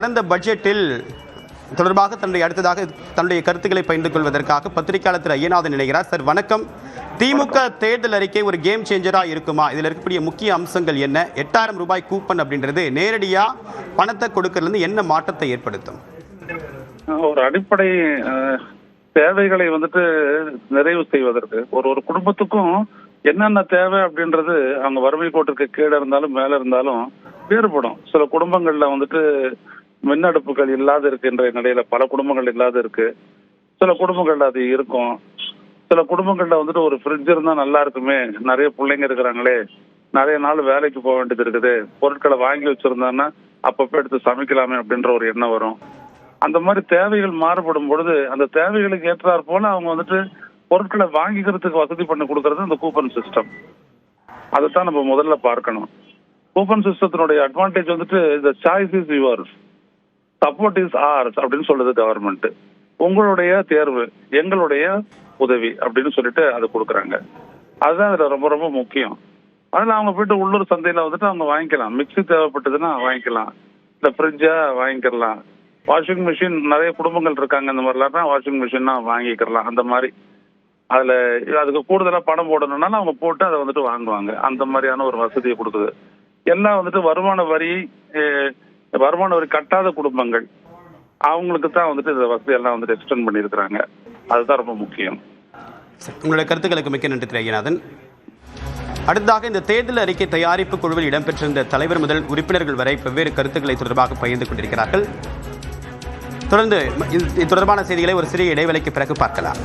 கடந்த பட்ஜெட்டில் தொடர்பாக தன்னுடைய கருத்துக்களை பகிர்ந்து கொள்வதற்காக பத்திரிகையாளர் திரு ஐயநாதன் இணைகிறார். சார் வணக்கம். திமுக தேர்தல் அறிக்கை ஒரு கேம் சேஞ்சரா இருக்குமா? இதில் இருக்கக்கூடிய முக்கிய அம்சங்கள் என்ன? 8000 ரூபாய் கூப்பன் அப்படின்றது நேரடியா பணத்தை கொடுக்கறதுல என்ன மாற்றத்தை ஏற்படுத்தும்? ஒரு அடிப்படை தேவைகளை நிறைவு செய்வதற்கு ஒரு குடும்பத்துக்கும் என்னென்ன தேவை அப்படின்றது அவங்க வறுமை கோட்டிற்கு கீழே இருந்தாலும் மேல இருந்தாலும் வேறுபடும். சில குடும்பங்கள்ல மின்னடுப்புகள் இல்லாத இருக்கின்ற நிலையில பல குடும்பங்கள் இல்லாத இருக்கு. சில குடும்பங்கள்ல அது இருக்கும். சில குடும்பங்கள்ல ஒரு ஃப்ரிட்ஜ் இருந்தா நல்லா இருக்குமே, நிறைய பிள்ளைங்க இருக்கிறாங்களே, நிறைய நாள் வேலைக்கு போக வேண்டியது இருக்குது, பொருட்களை வாங்கி வச்சிருந்தாங்கன்னா அப்பப்ப எடுத்து சமைக்கலாமே அப்படின்ற ஒரு எண்ணம் வரும். அந்த மாதிரி தேவைகள் மாறுபடும் பொழுது அந்த தேவைகளுக்கு ஏற்றாற் போல அவங்க பொருட்களை வாங்கிக்கிறதுக்கு வசதி பண்ணி கொடுக்கறது இந்த கூப்பன் சிஸ்டம். அதைத்தான் நம்ம முதல்ல பார்க்கணும். கூப்பன் சிஸ்டத்தினுடைய advantage the choice is yours, support is ours அப்படின்னு சொல்லுது கவர்மெண்ட். உங்களுடைய தேர்வு எங்களுடைய உதவி அப்படின்னு சொல்லிட்டு அதை கொடுக்குறாங்க. அதுதான் இதுல ரொம்ப ரொம்ப முக்கியம். அதுல அவங்க போயிட்டு உள்ளூர் சந்தையில அவங்க வாங்கிக்கலாம். மிக்சி தேவைப்பட்டதுன்னா வாங்கிக்கலாம், இந்த ஃப்ரிட்ஜா வாங்கிக்கலாம், வாஷிங் மிஷின் நிறைய குடும்பங்கள் இருக்காங்க இந்த மாதிரிலாம் வாஷிங் மிஷின்னா வாங்கிக்கலாம். அந்த மாதிரி அதுல அதுக்கு கூடுதலா பணம் போடணும்னாலும் அவங்க போட்டு அதை வாங்குவாங்க. அந்த மாதிரியான ஒரு வசதியை கொடுக்குது. எல்லாம் வருமான வரி கட்டாத குடும்பங்கள் அவங்களுக்கு தான் இந்த வசதி எல்லாம் எக்ஸ்டெண்ட் பண்ணியிருக்கிறாங்க. அதுதான் ரொம்ப முக்கியம். உங்களுடைய கருத்துக்களுக்கு மிக்க நன்றி திரு ஐயநாதன். அடுத்ததாக இந்த தேர்தல் அறிக்கை தயாரிப்பு குழுவில் இடம்பெற்றிருந்த தலைவர் முதல் உறுப்பினர்கள் வரை வெவ்வேறு கருத்துக்களை தொடர்பாக பகிர்ந்து கொண்டிருக்கிறார்கள். தொடர்ந்து இது தொடர்பான செய்திகளை ஒரு சிறிய இடைவேளைக்கு பிறகு பார்க்கலாம்.